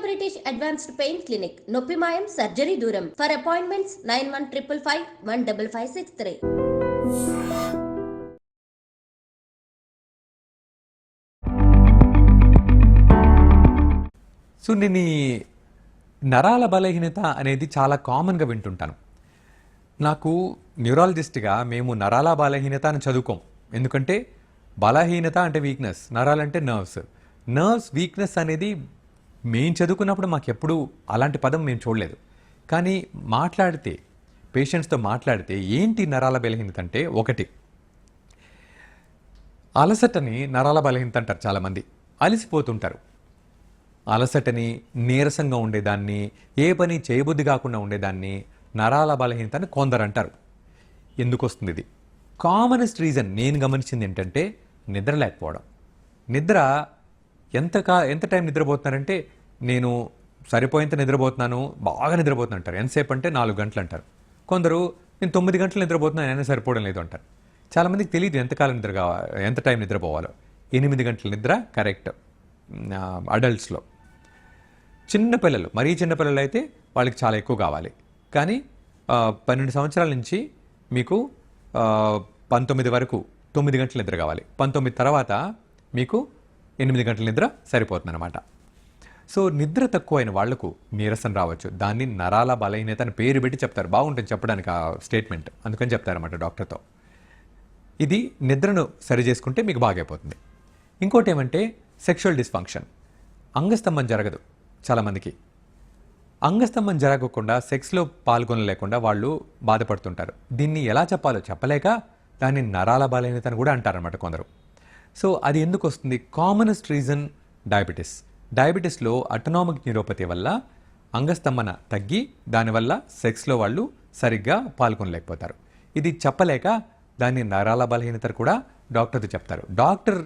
British advanced pain clinic, నొప్పి మాయం, surgery దూరం. For appointments 9155515563. సో నేను ఈ నరాల బలహీనత అనేది చాలా కామన్గా వింటుంటాను. నాకు న్యూరాలజిస్ట్గా మేము నరాల బలహీనత అని చదువుకోం. ఎందుకంటే బలహీనత అంటే వీక్నెస్, నరాలంటే నర్వ్స్ వీక్నెస్ అనేది మేము చదువుకున్నప్పుడు మాకు ఎప్పుడూ అలాంటి పదం మేము చూడలేదు. కానీ మాట్లాడితే పేషెంట్స్తో మాట్లాడితే ఏంటి నరాల బలహీనత అంటే, ఒకటి అలసటని నరాల బలహీనత అంటారు. చాలామంది అలసిపోతుంటారు. అలసటని, నీరసంగా ఉండేదాన్ని, ఏ పని చేయబుద్ధి కాకుండా ఉండేదాన్ని నరాల బలహీనత అని కొందరు అంటారు. ఎందుకు వస్తుంది ఇది? కామనెస్ట్ రీజన్ నేను గమనించింది ఏంటంటే నిద్ర లేకపోవడం. నిద్ర ఎంత టైం నిద్రపోతున్నారంటే, నేను సరిపోయేంత నిద్రపోతున్నాను, బాగా నిద్రపోతున్నా అంటారు. ఎంతసేపు అంటే 4 గంటలు అంటారు. కొందరు నేను 9 గంటలు నిద్రపోతున్నాను, అయినా సరిపోవడం లేదు అంటారు. చాలామందికి తెలియదు ఎంతకాలం నిద్ర కావాలి, ఎంత టైం నిద్రపోవాలో. 8 గంటల నిద్ర కరెక్ట్ అడల్ట్స్లో. చిన్నపిల్లలు, మరీ చిన్నపిల్లలు అయితే వాళ్ళకి చాలా ఎక్కువ కావాలి. కానీ 12 సంవత్సరాల నుంచి మీకు 19 వరకు 9 గంటల నిద్ర కావాలి. 19 తర్వాత మీకు 8 గంటల నిద్ర సరిపోతుందన్నమాట. సో నిద్ర తక్కువైన వాళ్లకు నీరసం రావచ్చు. దాన్ని నరాల బలహీనత అని పేరు పెట్టి చెప్తారు. బాగుంటుంది చెప్పడానికి ఆ స్టేట్మెంట్, అందుకని చెప్తారన్నమాట డాక్టర్తో. ఇది నిద్రను సరి చేసుకుంటే మీకు బాగైపోతుంది. ఇంకోటి ఏమంటే సెక్షువల్ డిస్ఫంక్షన్. అంగస్తంభం జరగదు చాలామందికి. అంగస్తంభం జరగకుండా, సెక్స్లో పాల్గొనలేకుండా వాళ్ళు బాధపడుతుంటారు. దీన్ని ఎలా చెప్పాలో చెప్పలేక దాన్ని నరాల బలహీనత అని కూడా అంటారన్నమాట కొందరు. సో అది ఎందుకు వస్తుంది? కామనెస్ట్ రీజన్ డయాబెటీస్లో అటోనామిక్ న్యూరోపతి వల్ల అంగస్తంభన తగ్గి దానివల్ల సెక్స్లో వాళ్ళు సరిగ్గా పాల్గొనలేకపోతారు. ఇది చెప్పలేక దాన్ని నరాల బలహీనత కూడా డాక్టర్తో చెప్తారు. డాక్టర్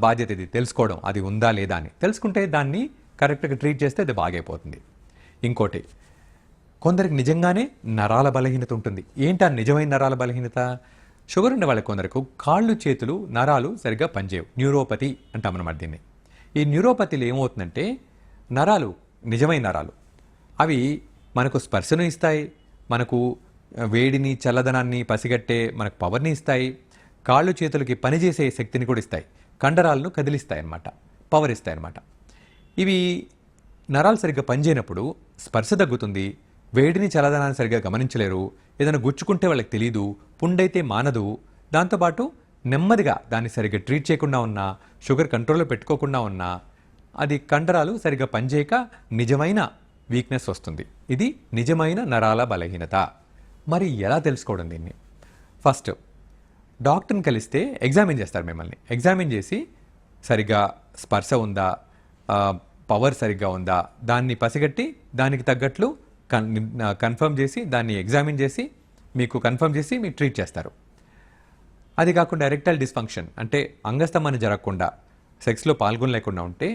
బాధ్యత ఇది తెలుసుకోవడం, అది ఉందా లేదా అని. తెలుసుకుంటే దాన్ని కరెక్ట్గా ట్రీట్ చేస్తే అది బాగైపోతుంది. ఇంకోటి, కొందరికి నిజంగానే నరాల బలహీనత ఉంటుంది. ఏంటా నిజమైన నరాల బలహీనత? షుగర్ ఉండే వాళ్ళకి కొందరికి కాళ్ళు, చేతులు, నరాలు సరిగ్గా పనిచేయవు. న్యూరోపతి అంటామన్నమాట దీన్ని. ఈ న్యూరోపతిలో ఏమవుతుందంటే, నరాలు, నిజమైన నరాలు, అవి మనకు స్పర్శను ఇస్తాయి, మనకు వేడిని, చల్లదనాన్ని పసిగట్టే మనకు పవర్ని ఇస్తాయి, కాళ్ళు చేతులకి పనిచేసే శక్తిని కూడా ఇస్తాయి, కండరాలను కదిలిస్తాయి అన్నమాట, పవర్ ఇస్తాయి అన్నమాట. ఇవి నరాలు సరిగ్గా పనిచేయనప్పుడు స్పర్శ తగ్గుతుంది, వేడిని, చల్లదనాన్ని సరిగ్గా గమనించలేరు, ఏదైనా గుచ్చుకుంటే వాళ్ళకి తెలియదు, పుండైతే మానదు. దాంతోపాటు నెమ్మదిగా దాన్ని సరిగ్గా ట్రీట్ చేయకుండా ఉన్నా, షుగర్ కంట్రోల్లో పెట్టుకోకుండా ఉన్నా, అది కండరాలు సరిగ్గా పనిచేయక నిజమైన వీక్నెస్ వస్తుంది. ఇది నిజమైన నరాల బలహీనత. మరి ఎలా తెలుసుకోవడం దీన్ని? ఫస్ట్ డాక్టర్ని కలిస్తే ఎగ్జామిన్ చేస్తారు మిమ్మల్ని. ఎగ్జామిన్ చేసి సరిగ్గా స్పర్శ ఉందా, పవర్ సరిగ్గా ఉందా, దాన్ని పసిగట్టి దానికి తగ్గట్లు కన్ఫర్మ్ చేసి, దాన్ని ఎగ్జామిన్ చేసి మీకు కన్ఫర్మ్ చేసి మీకు ట్రీట్ చేస్తారు. అది కాకుండా ఎరెక్టైల్ డిస్ఫంక్షన్ అంటే అంగస్తంభన జరగకుండా, సెక్స్లో పాల్గొనలేకుండా ఉంటే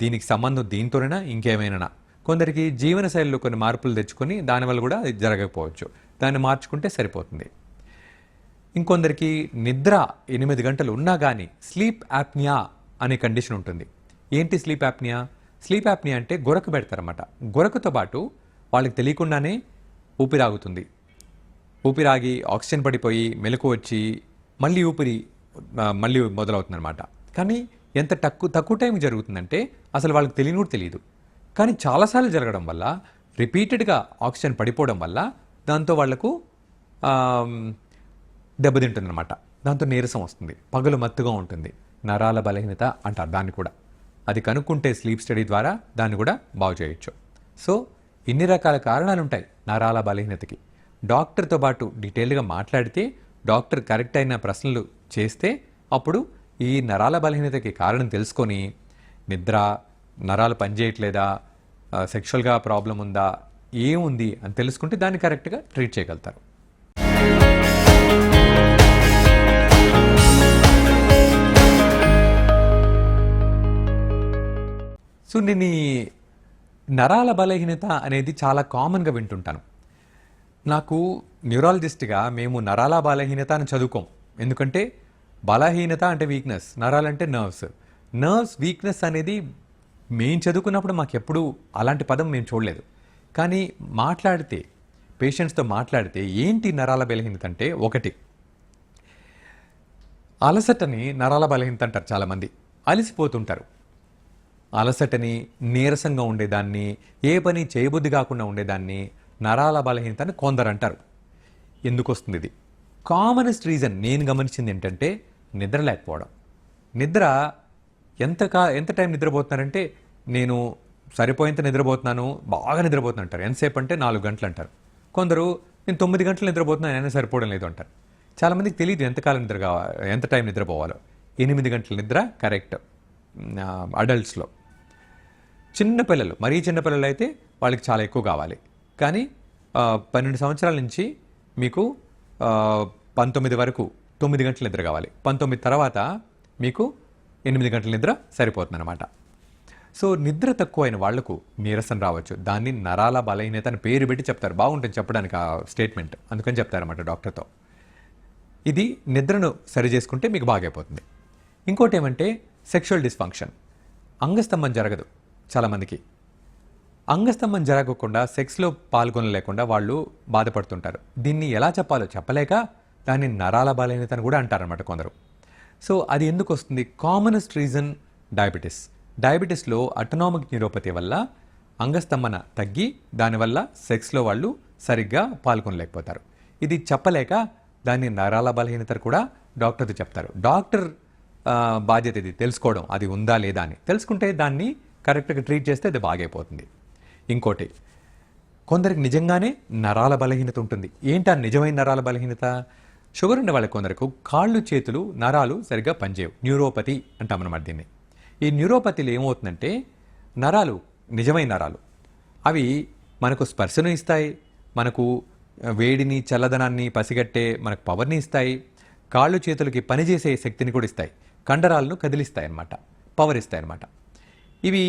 దీనికి సంబంధం దీంతోనైనా ఇంకేమైనా. కొందరికి జీవనశైలిలో కొన్ని మార్పులు తెచ్చుకొని దానివల్ల కూడా అది జరగకపోవచ్చు. దాన్ని మార్చుకుంటే సరిపోతుంది. ఇంకొందరికి నిద్ర 8 గంటలు ఉన్నా కానీ స్లీప్ యాప్నియా అనే కండిషన్ ఉంటుంది. ఏంటి స్లీప్ యాప్నియా? స్లీప్ యాప్నియా అంటే గొరకు పెడతారన్నమాట. గొరకుతో పాటు వాళ్ళకి తెలియకుండానే ఊపిరాగుతుంది. ఊపిరాగి ఆక్సిజన్ పడిపోయి మెలకు వచ్చి మళ్ళీ మొదలవుతుందన్నమాట. కానీ ఎంత తక్కువ టైం జరుగుతుందంటే అసలు వాళ్ళకి తెలియదు. కానీ చాలాసార్లు జరగడం వల్ల, రిపీటెడ్గా ఆక్సిజన్ పడిపోవడం వల్ల దాంతో వాళ్లకు దెబ్బతింటుందన్నమాట. దాంతో నీరసం వస్తుంది, పగలు మత్తుగా ఉంటుంది. నరాల బలహీనత అంటారు దాన్ని కూడా. అది కనుక్కుంటే స్లీప్ స్టడీ ద్వారా దాన్ని కూడా బాగు చేయొచ్చు. సో ఇన్ని రకాల కారణాలు ఉంటాయి నరాల బలహీనతకి. డాక్టర్తో పాటు డీటెయిల్గా మాట్లాడితే, డాక్టర్ కరెక్ట్ అయిన ప్రశ్నలు చేస్తే అప్పుడు ఈ నరాల బలహీనతకి కారణం తెలుసుకొని నిద్ర, నరాలు పనిచేయట్లేదా, సెక్షువల్గా ప్రాబ్లం ఉందా, ఏముంది అని తెలుసుకుంటే దాన్ని కరెక్ట్గా ట్రీట్ చేయగలుగుతారు. సో నేను ఈ నరాల బలహీనత అనేది చాలా కామన్గా వింటుంటాను. నాకు న్యూరాలజిస్ట్గా మేము నరాల బలహీనత అని చదువుకోం. ఎందుకంటే బలహీనత అంటే వీక్నెస్, నరాలంటే నర్వ్స్ వీక్నెస్ అనేది మేము చదువుకున్నప్పుడు మాకెప్పుడు అలాంటి పదం మేము చూడలేదు. కానీ మాట్లాడితే, పేషెంట్స్తో మాట్లాడితే ఏంటి నరాల బలహీనత అంటే, ఒకటి అలసటని నరాల బలహీనత అంటారు చాలామంది. అలసిపోతుంటారు. అలసటని, నీరసంగా ఉండేదాన్ని, ఏ పని చేయబుద్ధి కాకుండా ఉండేదాన్ని నరాల బలహీనత అని కొందరు అంటారు. ఎందుకు వస్తుంది ఇది? కామనెస్ట్ రీజన్ నేను గమనించింది ఏంటంటే నిద్ర లేకపోవడం. నిద్ర ఎంత టైం నిద్రపోతున్నారంటే, నేను సరిపోయేంత నిద్రపోతున్నాను, బాగా నిద్రపోతున్నాను అంటారు. ఎంతసేపు అంటే 4 గంటలు అంటారు. కొందరు నేను 9 గంటలు నిద్రపోతున్నాను, అయినా సరిపోవడం లేదు అంటారు. చాలామందికి తెలియదు ఎంత టైం నిద్రపోవాలో. 8 గంటల నిద్ర కరెక్ట్ అడల్ట్స్లో. చిన్నపిల్లలు, మరీ చిన్నపిల్లలు అయితే వాళ్ళకి చాలా ఎక్కువ కావాలి. కానీ 12 సంవత్సరాల నుంచి మీకు 19 వరకు 9 గంటల నిద్ర కావాలి. 19 తర్వాత మీకు 8 గంటల నిద్ర సరిపోతుంది అనమాట. సో నిద్ర తక్కువైన వాళ్లకు నీరసం రావచ్చు. దాన్ని నరాల బలహీనత అని పేరు పెట్టి చెప్తారు. బాగుంటుంది చెప్పడానికి ఆ స్టేట్మెంట్, అందుకని చెప్తారన్నమాట డాక్టర్తో. ఇది నిద్రను సరి చేసుకుంటే మీకు బాగైపోతుంది. ఇంకోటి ఏమంటే సెక్షువల్ డిస్ఫంక్షన్. అంగస్తంభం జరగదు చాలామందికి. అంగస్తంభం జరగకుండా సెక్స్లో పాల్గొనలేకుండా వాళ్ళు బాధపడుతుంటారు. దీన్ని ఎలా చెప్పాలో చెప్పలేక దాన్ని నరాల బలహీనత అని కూడా అంటారన్నమాట కొందరు. సో అది ఎందుకు వస్తుంది? Commonest reason diabetes. డయాబెటీస్లో అటోనామిక్ న్యూరోపతి వల్ల అంగస్తంభన తగ్గి దానివల్ల సెక్స్లో వాళ్ళు సరిగ్గా పాల్గొనలేకపోతారు. ఇది చెప్పలేక దాన్ని నరాల బలహీనత కూడా డాక్టర్తో చెప్తారు. డాక్టర్ బాధ్యత ఇది తెలుసుకోవడం, అది ఉందా లేదా అని. తెలుసుకుంటే దాన్ని కరెక్ట్గా ట్రీట్ చేస్తే అది బాగైపోతుంది. ఇంకోటి, కొందరికి నిజంగానే నరాల బలహీనత ఉంటుంది. ఏంటా నిజమైన నరాల బలహీనత? షుగర్ ఉండే వాళ్ళకి కొందరకు కాళ్ళు చేతులు నరాలు సరిగ్గా పనిచేయవు. న్యూరోపతి అంటామన్నమాట దీన్ని. ఈ న్యూరోపతిలో ఏమవుతుందంటే నరాలు, నిజమైన నరాలు, అవి మనకు స్పర్శను ఇస్తాయి, మనకు వేడిని చల్లదనాన్ని పసిగట్టే మనకు పవర్ని ఇస్తాయి, కాళ్ళు చేతులకి పనిచేసే శక్తిని కూడా ఇస్తాయి, కండరాలను కదిలిస్తాయి అన్నమాట, పవర్ ఇస్తాయి అన్నమాట. ఇవి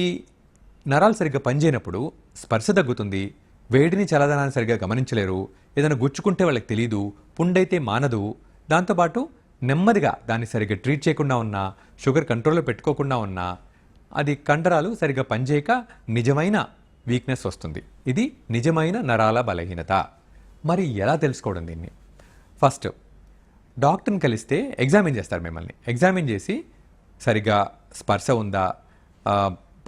నరాలు సరిగ్గా పనిచేయనప్పుడు స్పర్శ తగ్గుతుంది, వేడిని చల్లదనాన్ని సరిగ్గా గమనించలేరు, ఏదైనా గుచ్చుకుంటే వాళ్ళకి తెలియదు, పుండైతే మానదు. దాంతోపాటు నెమ్మదిగా దాన్ని సరిగ్గా ట్రీట్ చేయకుండా ఉన్నా, షుగర్ కంట్రోల్లో పెట్టుకోకుండా ఉన్నా, అది కండరాలు సరిగ్గా పనిచేయక నిజమైన వీక్నెస్ వస్తుంది. ఇది నిజమైన నరాల బలహీనత. మరి ఎలా తెలుసుకోవడం దీన్ని? ఫస్ట్ డాక్టర్ని కలిస్తే ఎగ్జామిన్ చేస్తారు మిమ్మల్ని. ఎగ్జామిన్ చేసి సరిగ్గా స్పర్శ ఉందా,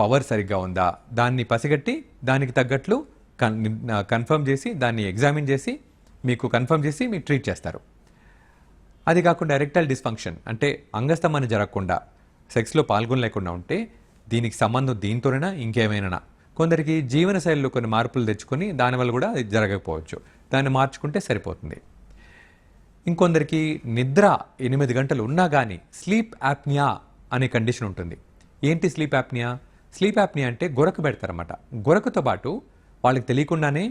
పవర్ సరిగ్గా ఉందా, దాన్ని పసిగట్టి దానికి తగ్గట్లు కన్ఫర్మ్ చేసి, దాన్ని ఎగ్జామిన్ చేసి మీకు కన్ఫర్మ్ చేసి మీకు ట్రీట్ చేస్తారు. అది కాకుండా ఎరెక్టైల్ డిస్ఫంక్షన్ అంటే అంగస్తంభన జరగకుండా, సెక్స్లో పాల్గొనలేకుండా ఉంటే దీనికి సంబంధం దీంతోనైనా ఇంకేమైనా. కొందరికి జీవనశైలిలో కొన్ని మార్పులు తెచ్చుకొని దానివల్ల కూడా అది జరగకపోవచ్చు. దాన్ని మార్చుకుంటే సరిపోతుంది. ఇంకొందరికి నిద్ర 8 గంటలు ఉన్నా కానీ స్లీప్ యాప్నియా అనే కండిషన్ ఉంటుంది. ఏంటి స్లీప్ యాప్నియా? స్లీప్ యాప్నియా అంటే గొరక పెడతారన్నమాట. గొరకతో పాటు వాళ్ళకి తెలియకుండానే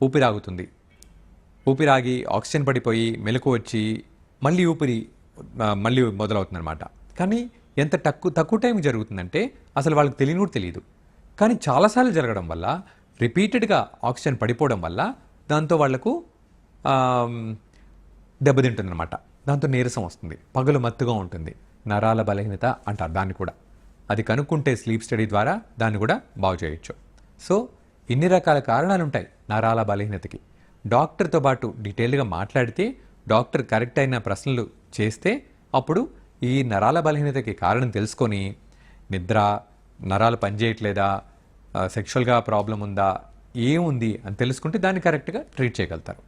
ఊపిరాగుతుంది. ఊపిరాగి ఆక్సిజన్ పడిపోయి మెలకు వచ్చి మళ్ళీ మళ్ళీ మొదలవుతుందన్నమాట. కానీ ఎంత తక్కువ టైం జరుగుతుందంటే అసలు వాళ్ళకి తెలియని కూడా తెలియదు. కానీ చాలాసార్లు జరగడం వల్ల, రిపీటెడ్గా ఆక్సిజన్ పడిపోవడం వల్ల దాంతో వాళ్లకు దెబ్బతింటుందన్నమాట. దాంతో నీరసం వస్తుంది, పగలు మత్తుగా ఉంటుంది. నరాల బలహీనత అంటారు దాన్ని కూడా. అది కనుక్కుంటే స్లీప్ స్టడీ ద్వారా దాన్ని కూడా బాగు చేయొచ్చు. సో ఇన్ని రకాల కారణాలు ఉంటాయి నరాల బలహీనతకి. డాక్టర్తో పాటు డీటెయిల్గా మాట్లాడితే, డాక్టర్ కరెక్ట్ అయిన ప్రశ్నలు చేస్తే అప్పుడు ఈ నరాల బలహీనతకి కారణం తెలుసుకొని నిద్ర, నరాలు పనిచేయట్లేదా, సెక్షువల్గా ప్రాబ్లం ఉందా, ఏముంది అని తెలుసుకుంటే దాన్ని కరెక్ట్గా ట్రీట్ చేయగలుగుతారు.